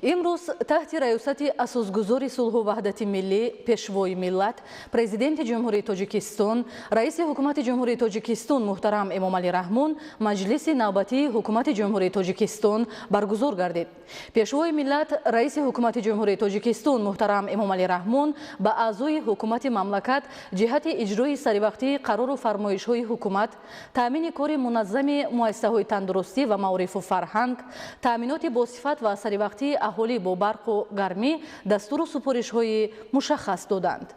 امروز تحت ریاست اساسگذار صلح و وحدت ملی پیشوای ملت پرزیدنت جمهوری تاجیکستان رئیس حکومت جمهوری تاجیکستان محترم امامعلی رحمون مجلس نوبتی حکومت جمهوری تاجیکستان برگزار گردید. پیشوای ملت رئیس حکومت جمهوری تاجیکستان محترم امامعلی رحمون با اعضای حکومت مملکت جهت اجرای سریوقتی قرار و فرمایش‌های حکومت، تامین کار منظم مؤسسه‌های تندرستی و معارف و فرهنگ، تامینات با صفت و سریوقتی اهالی با برق و گرمی دستور و سپارش‌های مشخص دادند.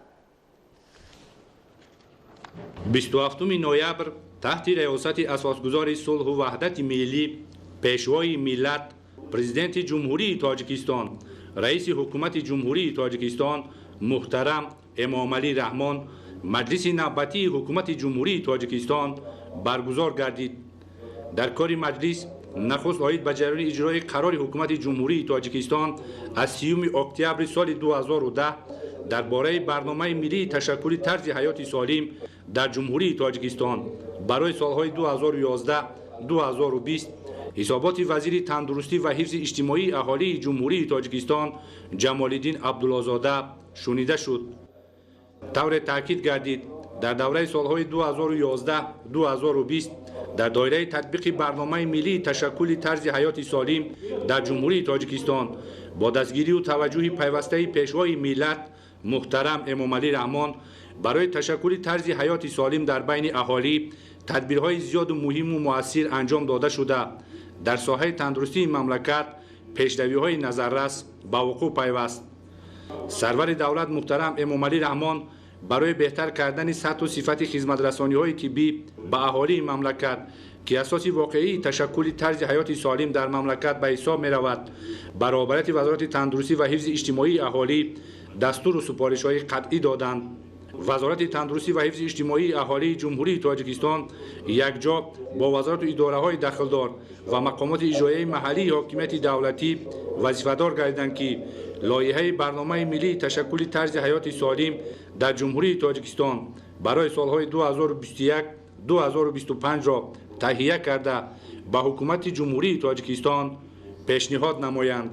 27 نوامبر تحت ریاست اساسگذار صلح و وحدت ملی پیشوای ملت پرزیدنت جمهوری تاجیکستان رئیس حکومت جمهوری تاجیکستان محترم امامعلی رحمون مجلس نوبتی حکومت جمهوری تاجیکستان برگزار گردید. در کار مجلس نخست آید به جریان اجرای قرار حکومت جمهوری تاجیکستان از 30 اکتبر سال 2010 درباره برنامه ملی تشکل طرز حیات سالم در جمهوری تاجیکستان برای سالهای 2011-2020 حسابات وزیر تندرستی و حفظ اجتماعی اهالی جمهوری تاجیکستان جمالالدین عبدالله‌زاده شنیده شد. طور تاکید گردید در دوره سالهای 2011-2020 در دایره تطبیق برنامه ملی تشکل طرز حیات سالم در جمهوری تاجیکستان با دستگیری و توجه پیوسته پیشوای ملت محترم امامعلی رحمون برای تشکل طرز حیات سالم در بین اهالی تدبیرهای زیاد و مهم و مؤثر انجام داده شده. در ساحه تندرستی مملکت پیشروی‌های نظررس به وقوع پیوست. سرور دولت محترم امامعلی رحمون برای بهتر کردن سطح و صفت خدمت‌رسانی‌های طبی به اهالی مملکت که اساس واقعی تشکل طرز حیات سالم در مملکت به حساب می‌رود، برابریت وزارت تندرستی و حفظ اجتماعی اهالی دستور و سپارش‌های قطعی دادند. وزارت تندرستی و حفظ اجتماعی اهالی جمهوری تاجیکستان یکجا با وزارت و اداره‌های داخلدار و مقامات اجرایی محلی حاکمیت دولتی وظیفه‌دار گردیدند که لایحه برنامه ملی تشکل طرز حیات سالم در جمهوری تاجیکستان برای سالهای 2021-2025 را تهیه کرده به حکومت جمهوری تاجیکستان پیشنهاد نمایند.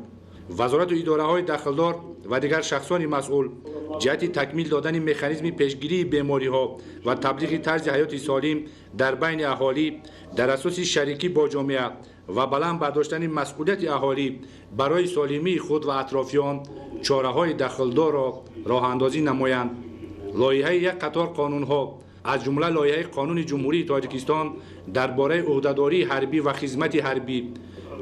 وزارت و اداره‌های داخلدار و دیگر شخصان مسئول جهت تکمیل دادن مکانیزم پیشگیری بیماری‌ها و تبلیغ طرز حیات سالم در بین اهالی در اساس شریکی با جامعه و بلند برداشتن مسئولیت اهالی برای سالمی خود و اطرافیان چاره‌های داخلدار را راه اندازی نمایند. لایحه یک قطار قانون‌ها از جمله لایحه قانون جمهوری تاجیکستان درباره عهدهداری حربی و خدمت حربی،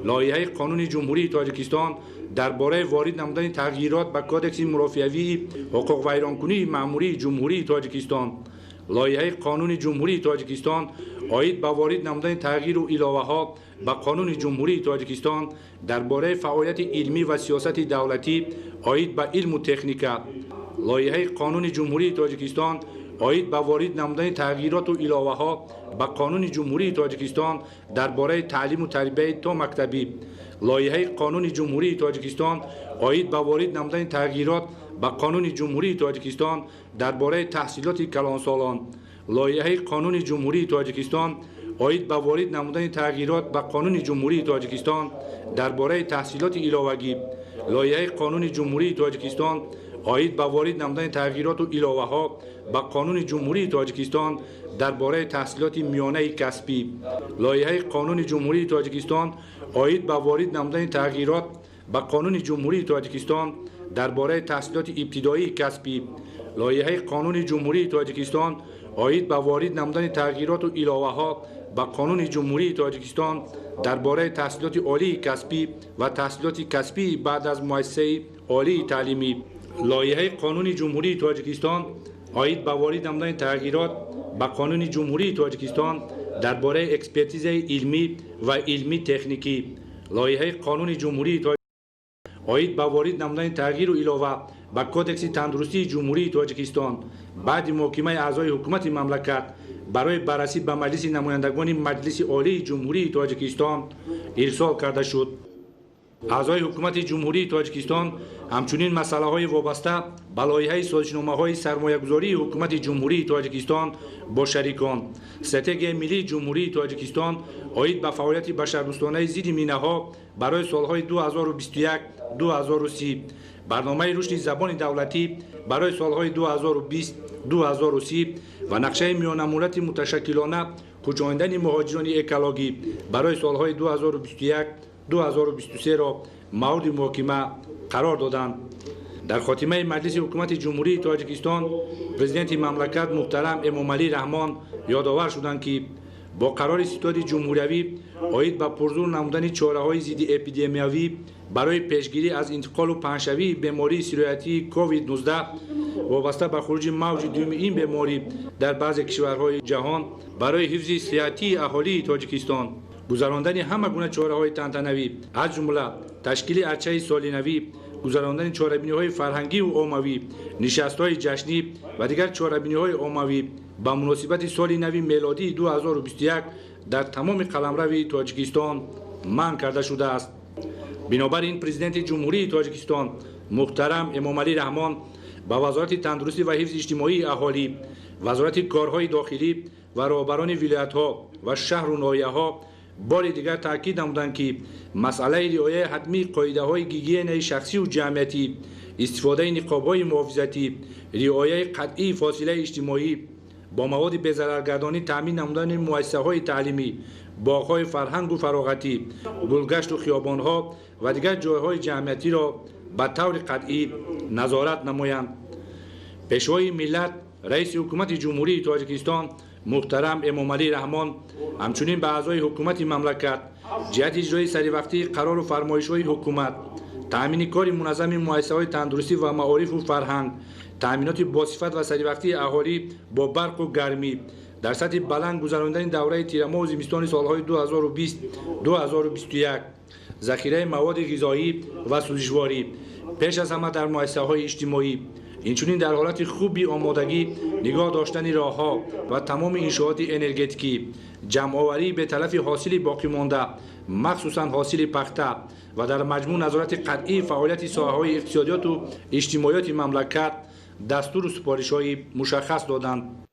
لایحه قانون جمهوری تاجیکستان درباره وارد نمودن تغییرات به کودکس مرافعه‌ای حقوق ویرانکنی مأموری جمهوری تاجیکستان، لایحه قانون جمهوری تاجیکستان آید به وارد نمودن تغییر و علاوه‌ها به قانون جمهوری تاجیکستان درباره فعالیت علمی و سیاست دولتی آید به علم و تکنیک، لایحه قانون جمهوری تاجیکستان آید به وارد نمودن تغییرات و علاوه‌ها به قانون جمهوری تاجیکستان درباره تعلیم و تربیت تا مکتبی، لایحه قانون جمهوری تاجیکستان آید به وارد نمودن تغییرات به قانون جمهوری تاجیکستان درباره تحصیلات کلانسالان، لایحه قانون جمهوری تاجیکستان آید به وارد نمودن تغییرات به قانون جمهوری تاجیکستان درباره تحصیلات علاوگی، لایحه قانون جمهوری تاجیکستان آید به وارد نمودن تغییرات و علاوه‌ها به قانون جمهوری تاجیکستان درباره تحصیلات میانه کسبی، لایحه قانون جمهوری تاجیکستان آید به وارد نمودن تغییرات به قانون جمهوری تاجیکستان درباره تحصیلات ابتدایی کسبی، لایحه قانون جمهوری تاجیکستان آید به وارد نمودن تغییرات و علاوه‌ها به قانون جمهوری تاجیکستان درباره تحصیلات عالی کسبی و تحصیلات کسبی بعد از مؤسسه عالی تعلیمی، لایحه قانون جمهوری تاجیکستان آید به وارد نمودن تغییرات به قانون جمهوری تاجیکستان درباره اکسپرتیز علمی و علمی تکنیکی، لایحه قانون جمهوری تاجیکستان آید به وارد نمودن تغییر و علاوه به کودکس تندرستی جمهوری تاجیکستان بعد محاکمه اعضای حکومت مملکت برای بررسی به مجلس نمایندگان مجلس عالی جمهوری تاجیکستان ارسال کرده شد. اعضای حکومت جمهوری تاجیکستان همچنین مسائل وابسته به لایحه سازشنامه‌های سرمایه‌گذاری حکومت جمهوری تاجیکستان با شریکان، استراتژی ملی جمهوری تاجیکستان عاید به فعالیت بشردوستانه ضد مینه‌ها برای سالهای 2021 2030، برنامه رشد زبان دولتی برای سالهای 2020 2030 و نقشه میان مدت متشکلانه کوچاندن مهاجران اکولوژی برای سالهای 2021 2023 را مورد محاکمه قرار دادند. در خاتمه مجلس حکومت جمهوری تاجیکستان پرزیدنت مملکت محترم امامعلی رحمان یادآور شدند که با قرار ستاد جمهوری عاید به پرزور نمودن چاره‌های ضد اپیدمیایی برای پیشگیری از انتقال و پهنشوی بیماری سیرایتی کووید 19 وابسته به خروج موج دوم این بیماری در بعضی کشورهای جهان برای حفظ صحتی اهالی تاجیکستان گذراندن همه گونه چاره‌های تنتنوی از جمله تشکیل ارچه سالی نوی، گذراندن چاره‌بینی‌های فرهنگی و عمومی، نشست‌های جشنی و دیگر چاره‌بینی‌های عمومی با مناسبت سال نوی میلادی 2021 در تمام قلمرو تاجیکستان منع کرده شده است. بنابراین پرزیدنت جمهوری تاجیکستان محترم امامعلی رحمان با وزارت تندرستی و حفظ اجتماعی اهالی، وزارت کارهای داخلی و رهبران ولایت‌ها و شهر و ناحیه‌ها بار دیگر تاکید نمودند که مسئله رعایت حتمی قاعده‌های گیگین شخصی و جمعیتی، استفاده نقاب‌های محافظتی، رعایت قطعی فاصله اجتماعی، با مواد بی‌ضررگردانی تامین نمودن مؤسسه‌های تعلیمی، باغ‌های فرهنگ و فراغتی، گلگشت و خیابان‌ها و دیگر جای‌های جمعیتی را به طور قطعی نظارت نمایند. پیشوای ملت رئیس حکومت جمهوری تاجیکستان محترم امامعلی رحمان همچنین به اعضای حکومت مملکت جهت اجرای سریوقتی قرار و فرمایش‌های حکومت، تأمین کار منظم مؤسسه‌های تندرستی و معارف و فرهنگ، تأمینات باصفت و سریوقتی اهالی با برق و گرمی در سطح بلند گذراندن دوره تیرماه و زمستان سالهای 2020 2021، ذخیره مواد غذایی و سوزشواری پیش از همه در مؤسسه‌های اجتماعی، اینچنین در حالت خوبی آمادگی نگاه داشتن راه‌ها و تمام انشاءات انرژتیکی، جمع‌آوری به طرف حاصل باقی مانده مخصوصاً حاصل پخته و در مجموع نظارت قطعی فعالیت ساحه‌های اقتصادیات و اجتماعیات مملکت دستور و سپارش‌های مشخص دادند.